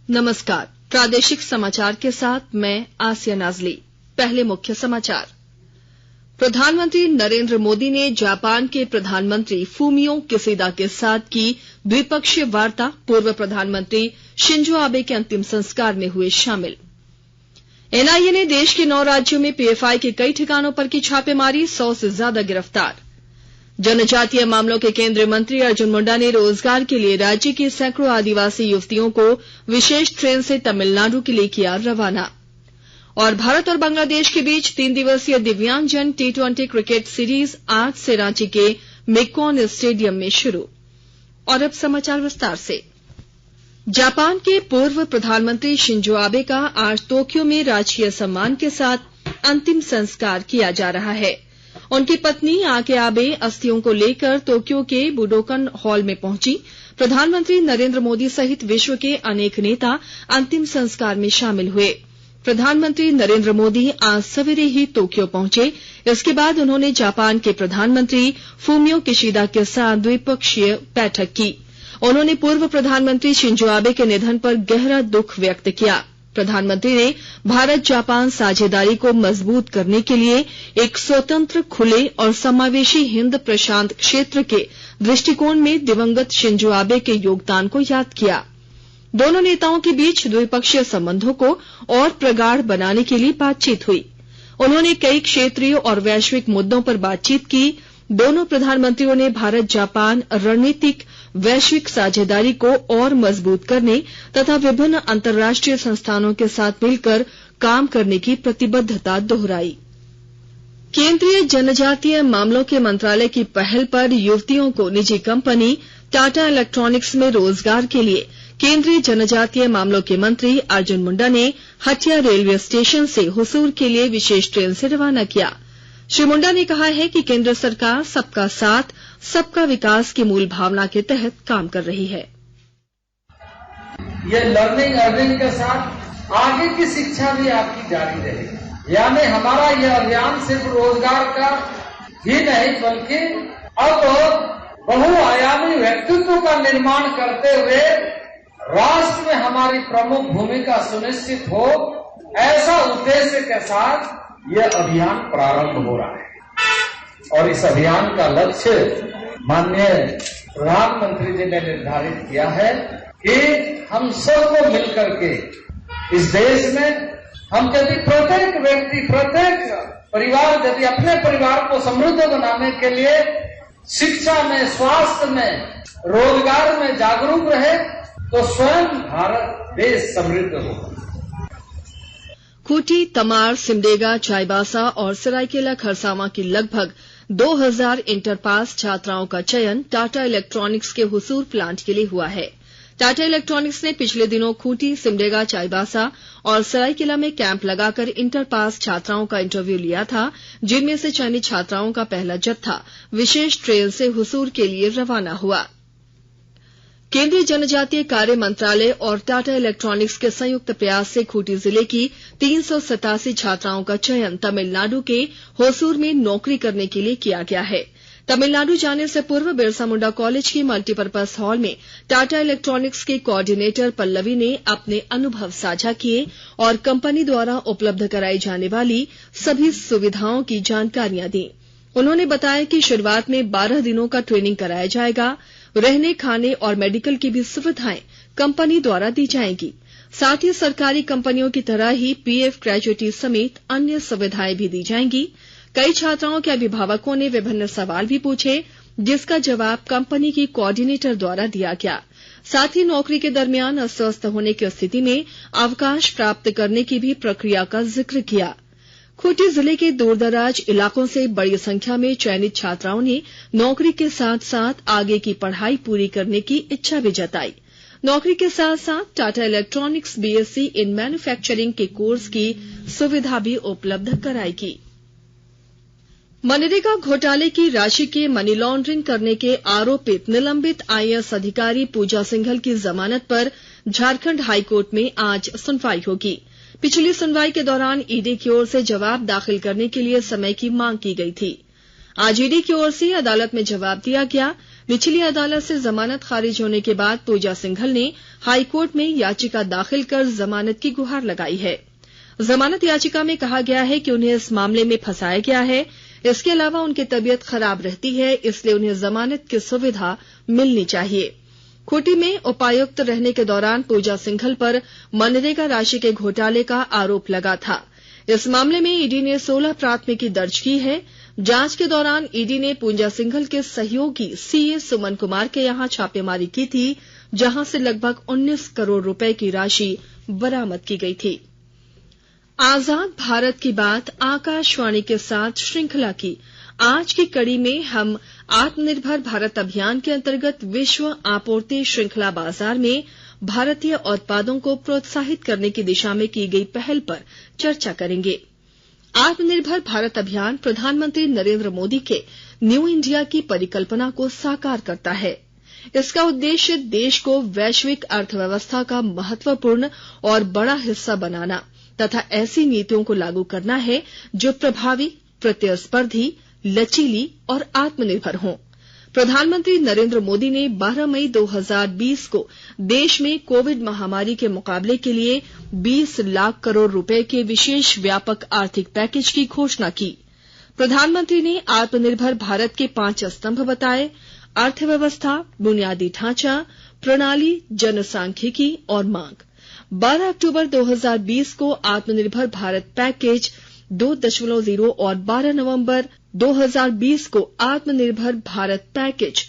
नमस्कार, प्रादेशिक समाचार के साथ मैं आसिया नाजली। पहले मुख्य समाचार। प्रधानमंत्री नरेंद्र मोदी ने जापान के प्रधानमंत्री फूमियो किसीदा के साथ की द्विपक्षीय वार्ता। पूर्व प्रधानमंत्री शिंजो आबे के अंतिम संस्कार में हुए शामिल। एनआईए ने देश के 9 राज्यों में पीएफआई के कई ठिकानों पर की छापेमारी, 100 से ज्यादा गिरफ्तार। जनजातीय मामलों के केंद्रीय मंत्री अर्जुन मुंडा ने रोजगार के लिए राज्य की सैकड़ों आदिवासी युवतियों को विशेष ट्रेन से तमिलनाडु के लिए किया रवाना। और भारत और बांग्लादेश के बीच 3 दिवसीय दिव्यांगजन T20 क्रिकेट सीरीज आज से रांची के मेक्कॉन स्टेडियम में शुरू। और अब समाचार विस्तार से। जापान के पूर्व प्रधानमंत्री शिंजो आबे का आज टोक्यो में राजकीय सम्मान के साथ अंतिम संस्कार किया जा रहा है। उनकी पत्नी आके आबे अस्थियों को लेकर टोक्यो के बुडोकन हॉल में पहुंची। प्रधानमंत्री नरेंद्र मोदी सहित विश्व के अनेक नेता अंतिम संस्कार में शामिल हुए। प्रधानमंत्री नरेंद्र मोदी आज सवेरे ही टोक्यो पहुंचे। इसके बाद उन्होंने जापान के प्रधानमंत्री फूमियो किशीदा के साथ द्विपक्षीय बैठक की। उन्होंने पूर्व प्रधानमंत्री शिंजो आबे के निधन पर गहरा दुख व्यक्त किया। प्रधानमंत्री ने भारत जापान साझेदारी को मजबूत करने के लिए एक स्वतंत्र, खुले और समावेशी हिंद प्रशांत क्षेत्र के दृष्टिकोण में दिवंगत शिंजो आबे के योगदान को याद किया। दोनों नेताओं के बीच द्विपक्षीय संबंधों को और प्रगाढ़ बनाने के लिए बातचीत हुई। उन्होंने कई क्षेत्रीय और वैश्विक मुद्दों पर बातचीत की। दोनों प्रधानमंत्रियों ने भारत जापान रणनीतिक वैश्विक साझेदारी को और मजबूत करने तथा विभिन्न अंतर्राष्ट्रीय संस्थानों के साथ मिलकर काम करने की प्रतिबद्धता दोहराई। केंद्रीय जनजातीय मामलों के मंत्रालय की पहल पर युवतियों को निजी कंपनी टाटा इलेक्ट्रॉनिक्स में रोजगार के लिए केंद्रीय जनजातीय मामलों के मंत्री अर्जुन मुंडा ने हटिया रेलवे स्टेशन से हुसूर के लिए विशेष ट्रेन से रवाना किया। श्री मुंडा ने कहा है कि केंद्र सरकार सबका साथ, सबका विकास की मूल भावना के तहत काम कर रही है। ये लर्निंग अर्निंग के साथ आगे की शिक्षा भी आपकी जारी रहेगी। यानी हमारा यह अभियान सिर्फ रोजगार का ही नहीं बल्कि अब बहुआयामी व्यक्तित्व का निर्माण करते हुए राष्ट्र में हमारी प्रमुख भूमिका सुनिश्चित हो, ऐसा उद्देश्य के साथ यह अभियान प्रारंभ हो रहा है। और इस अभियान का लक्ष्य माननीय प्रधानमंत्री जी ने निर्धारित किया है कि हम सबको मिलकर के इस देश में हम यदि प्रत्येक व्यक्ति, प्रत्येक परिवार यदि अपने परिवार को समृद्ध बनाने के लिए शिक्षा में, स्वास्थ्य में, रोजगार में जागरूक रहे तो स्वयं भारत देश समृद्ध होगा। खूंटी, तमाड़, सिमडेगा, चाईबासा और सरायकेला खरसावां की लगभग 2000 इंटर पास छात्राओं का चयन टाटा इलेक्ट्रॉनिक्स के हुसूर प्लांट के लिए हुआ है। टाटा इलेक्ट्रॉनिक्स ने पिछले दिनों खूंटी, सिमडेगा, चाईबासा और सरायकेला में कैंप लगाकर इंटर पास छात्राओं का इंटरव्यू लिया था, जिनमें से चयनित छात्राओं का पहला जत्था विशेष ट्रेन से हुसूर के लिए रवाना हुआ। केंद्रीय जनजातीय कार्य मंत्रालय और टाटा इलेक्ट्रॉनिक्स के संयुक्त प्रयास से खूंटी जिले की 387 छात्राओं का चयन तमिलनाडु के होसूर में नौकरी करने के लिए किया गया है। तमिलनाडु जाने से पूर्व बिरसा मुंडा कॉलेज की मल्टीपर्पज हॉल में टाटा इलेक्ट्रॉनिक्स के कोऑर्डिनेटर पल्लवी ने अपने अनुभव साझा किए और कंपनी द्वारा उपलब्ध कराई जाने वाली सभी सुविधाओं की जानकारियां दी। उन्होंने बताया कि शुरुआत में 12 दिनों का ट्रेनिंग कराया जाएगा। रहने, खाने और मेडिकल की भी सुविधाएं कंपनी द्वारा दी जाएंगी। साथ ही सरकारी कंपनियों की तरह ही पीएफ ग्रेच्युटी समेत अन्य सुविधाएं भी दी जाएंगी। कई छात्राओं के अभिभावकों ने विभिन्न सवाल भी पूछे, जिसका जवाब कंपनी की कोऑर्डिनेटर द्वारा दिया गया। साथ ही नौकरी के दरमियान अस्वस्थ होने की स्थिति में अवकाश प्राप्त करने की भी प्रक्रिया का जिक्र किया। खूंटी जिले के दूरदराज इलाकों से बड़ी संख्या में चयनित छात्राओं ने नौकरी के साथ साथ आगे की पढ़ाई पूरी करने की इच्छा भी जताई। नौकरी के साथ साथ Tata electronics BSc in manufacturing के कोर्स की सुविधा भी उपलब्ध कराएगी। मनरेगा घोटाले की राशि के मनी लॉन्ड्रिंग करने के आरोपित निलंबित आईएएस अधिकारी पूजा सिंघल की जमानत पर झारखंड हाईकोर्ट में आज सुनवाई होगी। पिछली सुनवाई के दौरान ईडी की ओर से जवाब दाखिल करने के लिए समय की मांग की गई थी। आज ईडी की ओर से अदालत में जवाब दिया गया। निचली अदालत से जमानत खारिज होने के बाद पूजा सिंघल ने हाईकोर्ट में याचिका दाखिल कर जमानत की गुहार लगाई है। जमानत याचिका में कहा गया है कि उन्हें इस मामले में फंसाया गया है। इसके अलावा उनकी तबीयत खराब रहती है, इसलिए उन्हें जमानत की सुविधा मिलनी चाहिए। खूंटी में उपायुक्त रहने के दौरान पूजा सिंघल पर मनरेगा राशि के घोटाले का आरोप लगा था। इस मामले में ईडी ने 16 प्राथमिकी दर्ज की है। जांच के दौरान ईडी ने पूजा सिंघल के सहयोगी सीए सुमन कुमार के यहां छापेमारी की थी, जहां से लगभग 19 करोड़ रुपए की राशि बरामद की गई थी। आजाद भारत की बात आकाशवाणी के साथ श्रृंखला की आज की कड़ी में हम आत्मनिर्भर भारत अभियान के अंतर्गत विश्व आपूर्ति श्रृंखला बाजार में भारतीय उत्पादों को प्रोत्साहित करने की दिशा में की गई पहल पर चर्चा करेंगे। आत्मनिर्भर भारत अभियान प्रधानमंत्री नरेंद्र मोदी के न्यू इंडिया की परिकल्पना को साकार करता है। इसका उद्देश्य देश को वैश्विक अर्थव्यवस्था का महत्वपूर्ण और बड़ा हिस्सा बनाना तथा ऐसी नीतियों को लागू करना है जो प्रभावी, प्रतिस्पर्धी, लचीली और आत्मनिर्भर हों। प्रधानमंत्री नरेंद्र मोदी ने 12 मई 2020 को देश में कोविड महामारी के मुकाबले के लिए 20 लाख करोड़ रुपए के विशेष व्यापक आर्थिक पैकेज की घोषणा की। प्रधानमंत्री ने आत्मनिर्भर भारत के 5 स्तंभ बताए: अर्थव्यवस्था, बुनियादी ढांचा, प्रणाली, जनसांख्यिकी और मांग। 12 अक्टूबर 2020 को आत्मनिर्भर भारत पैकेज 2.0 और 12 नवंबर 2020 को आत्मनिर्भर भारत पैकेज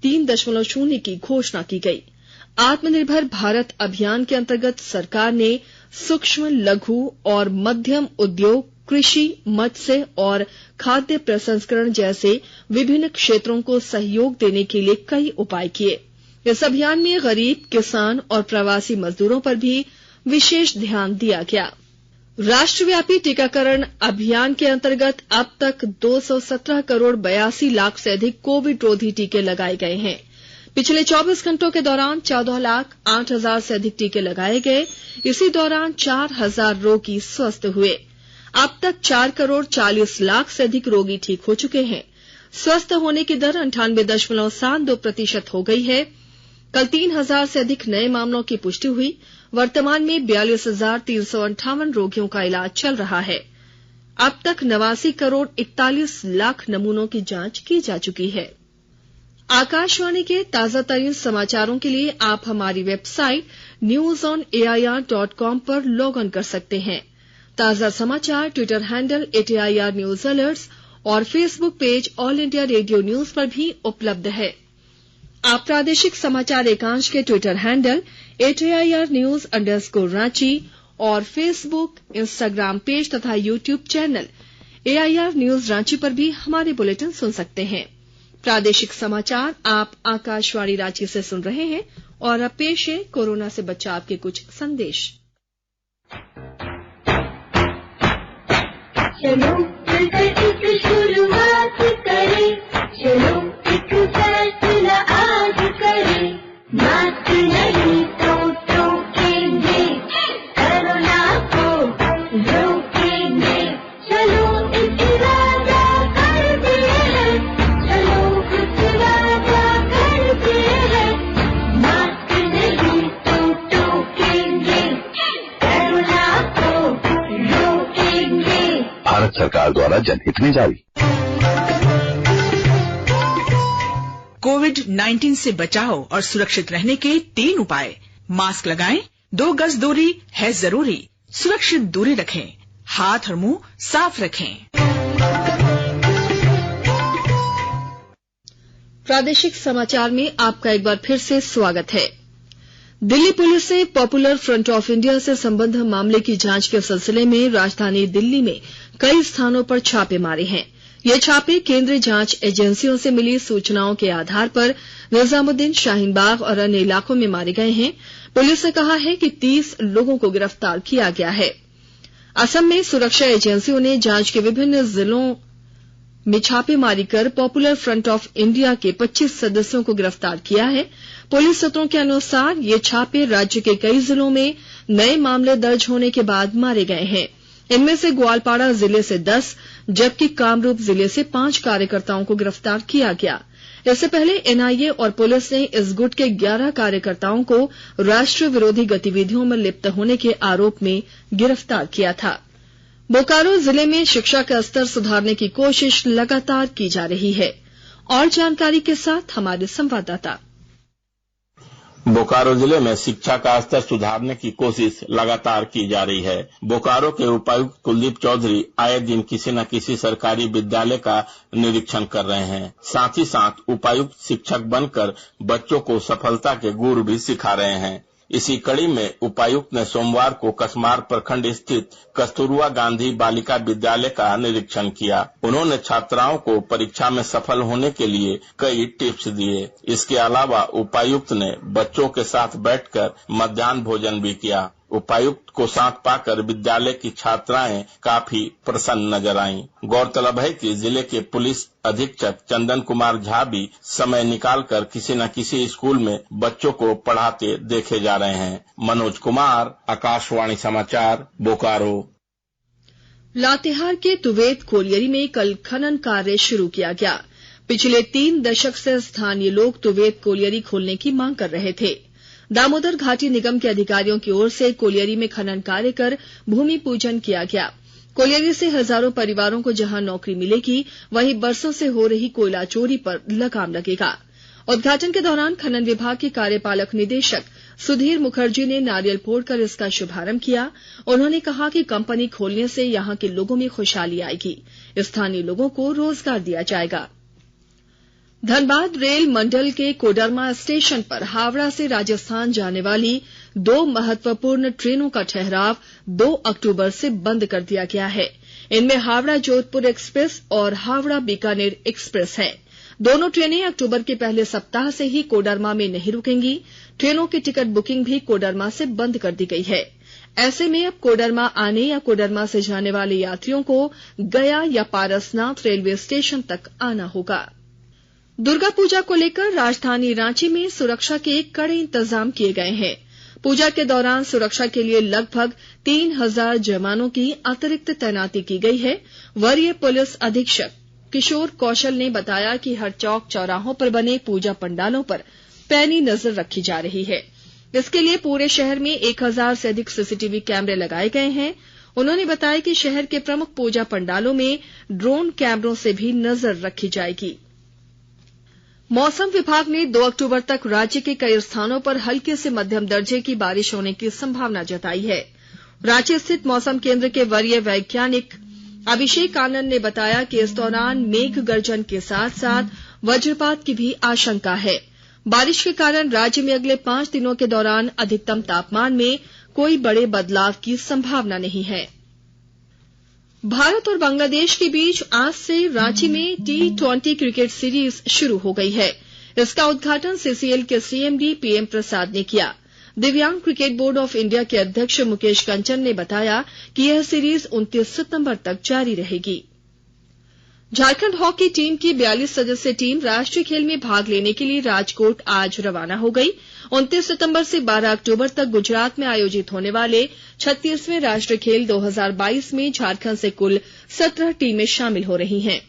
3.0 की घोषणा की गई। आत्मनिर्भर भारत अभियान के अंतर्गत सरकार ने सूक्ष्म, लघु और मध्यम उद्योग, कृषि, मत्स्य और खाद्य प्रसंस्करण जैसे विभिन्न क्षेत्रों को सहयोग देने के लिए कई उपाय किए। इस अभियान में गरीब, किसान और प्रवासी मजदूरों पर भी विशेष ध्यान दिया गया। राष्ट्रव्यापी टीकाकरण अभियान के अंतर्गत अब तक 217 करोड़ 82 लाख से अधिक कोविड रोधी टीके लगाए गए हैं। पिछले 24 घंटों के दौरान 14 लाख 8 हजार से अधिक टीके लगाए गए। इसी दौरान 4000 रोगी स्वस्थ हुए। अब तक 4 करोड़ 40 लाख से अधिक रोगी ठीक हो चुके हैं। स्वस्थ होने की दर 98.72% हो गई है। कल 3000 से अधिक नए मामलों की पुष्टि हुई। वर्तमान में 42,358 रोगियों का इलाज चल रहा है। अब तक 89 करोड़ 41 लाख नमूनों की जांच की जा चुकी है। आकाशवाणी के ताजा तरीन समाचारों के लिए आप हमारी वेबसाइट newsonair.com पर लॉग ऑन कर सकते हैं। ताजा समाचार Twitter handle @AIR news alerts और Facebook page All India Radio News पर भी उपलब्ध है। आप प्रादेशिक समाचार एकांश के ट्विटर हैंडल @AIR News_Ranchi और फेसबुक, इंस्टाग्राम पेज तथा YouTube channel AIR news Ranchi पर भी हमारे बुलेटिन सुन सकते हैं। प्रादेशिक समाचार आप आकाशवाणी रांची से सुन रहे हैं और अब पेश है कोरोना से बचाव के कुछ संदेश। चलो मिलकर एक शुरुआत करें, चलो एक फैसला आज करें, मास्क नहीं तो टोकेंगे, कोरोना को रोकेंगे, चलो एक वादा करते हैं, चलो एक वादा करते हैं, मास्क नहीं तो टोकेंगे, कोरोना को रोकेंगे। भारत सरकार द्वारा जनहित में जारी। कोविड-19 से बचाव और सुरक्षित रहने के 3 उपाय। मास्क लगाएं, 2 गज दूरी है जरूरी, सुरक्षित दूरी रखें, हाथ और मुंह साफ रखें। प्रादेशिक समाचार में आपका एक बार फिर से स्वागत है। दिल्ली पुलिस ने पॉपुलर फ्रंट ऑफ इंडिया से संबद्ध मामले की जांच के सिलसिले में राजधानी दिल्ली में कई स्थानों पर छापे मारे हैं। ये छापे केंद्रीय जांच एजेंसियों से मिली सूचनाओं के आधार पर निजामुद्दीन, शाहीनबाग और अन्य इलाकों में मारे गए हैं। पुलिस ने कहा है कि 30 लोगों को गिरफ्तार किया गया है। असम में सुरक्षा एजेंसियों ने जांच के विभिन्न जिलों में छापेमारी कर पॉपुलर फ्रंट ऑफ इंडिया के 25 सदस्यों को गिरफ्तार किया है। पुलिस सूत्रों के अनुसार ये छापे राज्य के कई जिलों में नए मामले दर्ज होने के बाद मारे गए हैं। इनमें से ग्वालपाड़ा जिले से 10, जबकि कामरूप जिले से 5 कार्यकर्ताओं को गिरफ्तार किया गया। इससे पहले एनआईए और पुलिस ने इस गुट के 11 कार्यकर्ताओं को राष्ट्र विरोधी गतिविधियों में लिप्त होने के आरोप में गिरफ्तार किया था। बोकारो जिले में शिक्षा का स्तर सुधारने की कोशिश लगातार की जा रही है। और जानकारी के साथ हमारे संवाददाता। बोकारो जिले में शिक्षा का स्तर सुधारने की कोशिश लगातार की जा रही है। बोकारो के उपायुक्त कुलदीप चौधरी आए दिन किसी न किसी सरकारी विद्यालय का निरीक्षण कर रहे हैं। साथ ही साथ उपायुक्त शिक्षक बनकर बच्चों को सफलता के गुर भी सिखा रहे हैं। इसी कड़ी में उपायुक्त ने सोमवार को कसमार प्रखंड स्थित कस्तूरबा गांधी बालिका विद्यालय का निरीक्षण किया। उन्होंने छात्राओं को परीक्षा में सफल होने के लिए कई टिप्स दिए। इसके अलावा उपायुक्त ने बच्चों के साथ बैठकर मध्याह्न भोजन भी किया। उपायुक्त को साथ पाकर विद्यालय की छात्राएं काफी प्रसन्न नजर आईं। गौरतलब है कि जिले के पुलिस अधीक्षक चंदन कुमार झा भी समय निकालकर किसी न किसी स्कूल में बच्चों को पढ़ाते देखे जा रहे हैं। मनोज कुमार, आकाशवाणी समाचार, बोकारो। लातेहार के तुवेत कोलियरी में कल खनन कार्य शुरू किया गया। पिछले 3 दशक से स्थानीय लोग तुवेत कोलियरी खोलने की मांग कर रहे थे। दामोदर घाटी निगम के अधिकारियों की ओर से कोलियरी में खनन कार्य कर भूमि पूजन किया गया। कोलियरी से हजारों परिवारों को जहां नौकरी मिलेगी, वहीं बरसों से हो रही कोयला चोरी पर लगाम लगेगा। उद्घाटन के दौरान खनन विभाग के कार्यपालक निदेशक सुधीर मुखर्जी ने नारियल फोड़कर इसका शुभारंभ किया। उन्होंने कहा कि कंपनी खोलने से यहां के लोगों में खुशहाली आएगी। स्थानीय लोगों को रोजगार दिया जाएगा। धनबाद रेल मंडल के कोडरमा स्टेशन पर हावड़ा से राजस्थान जाने वाली 2 महत्वपूर्ण ट्रेनों का ठहराव 2 अक्टूबर से बंद कर दिया गया है। इनमें हावड़ा जोधपुर एक्सप्रेस और हावड़ा बीकानेर एक्सप्रेस है। दोनों ट्रेनें अक्टूबर के पहले सप्ताह से ही कोडरमा में नहीं रुकेंगी। ट्रेनों की टिकट बुकिंग भी कोडरमा से बंद कर दी गई है। ऐसे में अब कोडरमा आने या कोडरमा से जाने वाले यात्रियों को गया या पारसनाथ रेलवे स्टेशन तक आना होगा। दुर्गा पूजा को लेकर राजधानी रांची में सुरक्षा के कड़े इंतजाम किए गए हैं। पूजा के दौरान सुरक्षा के लिए लगभग 3000 जवानों की अतिरिक्त तैनाती की गई है। वरीय पुलिस अधीक्षक किशोर कौशल ने बताया कि हर चौक चौराहों पर बने पूजा पंडालों पर पैनी नजर रखी जा रही है। इसके लिए पूरे शहर में 1000 से अधिक सीसीटीवी कैमरे लगाए गए हैं। उन्होंने बताया कि शहर के प्रमुख पूजा पंडालों में ड्रोन कैमरों से भी नजर रखी जाएगी। मौसम विभाग ने 2 अक्टूबर तक राज्य के कई स्थानों पर हल्के से मध्यम दर्जे की बारिश होने की संभावना जताई है। रांची स्थित मौसम केंद्र के वरीय वैज्ञानिक अभिषेक आनंद ने बताया कि इस दौरान मेघ गर्जन के साथ साथ वज्रपात की भी आशंका है। बारिश के कारण राज्य में अगले 5 दिनों के दौरान अधिकतम तापमान में कोई बड़े बदलाव की संभावना नहीं है। भारत और बांग्लादेश के बीच आज से रांची में T20 क्रिकेट सीरीज शुरू हो गई है। इसका उद्घाटन सीसीएल के सीएमडी पीएम प्रसाद ने किया। दिव्यांग क्रिकेट बोर्ड ऑफ इंडिया के अध्यक्ष मुकेश कंचन ने बताया कि यह सीरीज 29 सितंबर तक जारी रहेगी। झारखंड हॉकी टीम की 42 सदस्यीय टीम राष्ट्रीय खेल में भाग लेने के लिए राजकोट आज रवाना हो गई। 29 सितंबर से 12 अक्टूबर तक गुजरात में आयोजित होने वाले 36वें राष्ट्रीय खेल 2022 में झारखंड से कुल 17 टीमें शामिल हो रही हैं।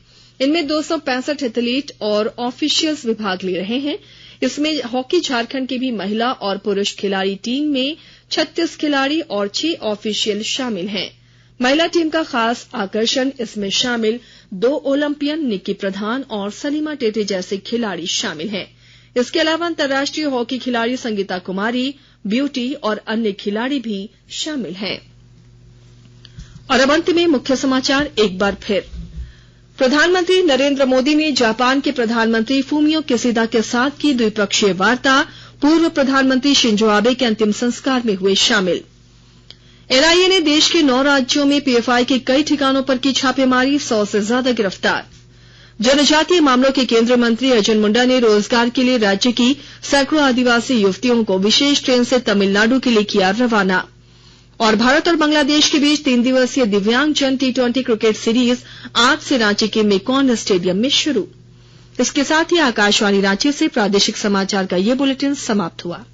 इनमें 265 एथलीट और ऑफिशियल्स भी भाग ले रहे हैं। इसमें हॉकी झारखंड की भी महिला और पुरुष खिलाड़ी टीम में 36 खिलाड़ी और 6 ऑफिशियल शामिल हैं। महिला टीम का खास आकर्षण इसमें शामिल 2 ओलंपियन निक्की प्रधान और सलीमा टेटे जैसे खिलाड़ी शामिल हैं। इसके अलावा अंतर्राष्ट्रीय हॉकी खिलाड़ी संगीता कुमारी, ब्यूटी और अन्य खिलाड़ी भी शामिल हैं। और अब अंत में मुख्य समाचार एक बार फिर। प्रधानमंत्री नरेंद्र मोदी ने जापान के प्रधानमंत्री फूमियो किसीदा के साथ की द्विपक्षीय वार्ता। पूर्व प्रधानमंत्री शिंजो आबे के अंतिम संस्कार में हुए शामिल। एनआईए ने देश के 9 राज्यों में पीएफआई के कई ठिकानों पर की छापेमारी, 100 से ज्यादा गिरफ्तार। जनजातीय मामलों के केंद्रीय मंत्री अर्जुन मुंडा ने रोजगार के लिए राज्य की सैकड़ों आदिवासी युवतियों को विशेष ट्रेन से तमिलनाडु के लिए किया रवाना। और भारत और बांग्लादेश के बीच 3 दिवसीय दिव्यांगजन T20 क्रिकेट सीरीज आज से रांची के मेकॉन स्टेडियम में शुरू। इसके साथ ही आकाशवाणी रांची से प्रादेशिक समाचार का ये बुलेटिन समाप्त हुआ।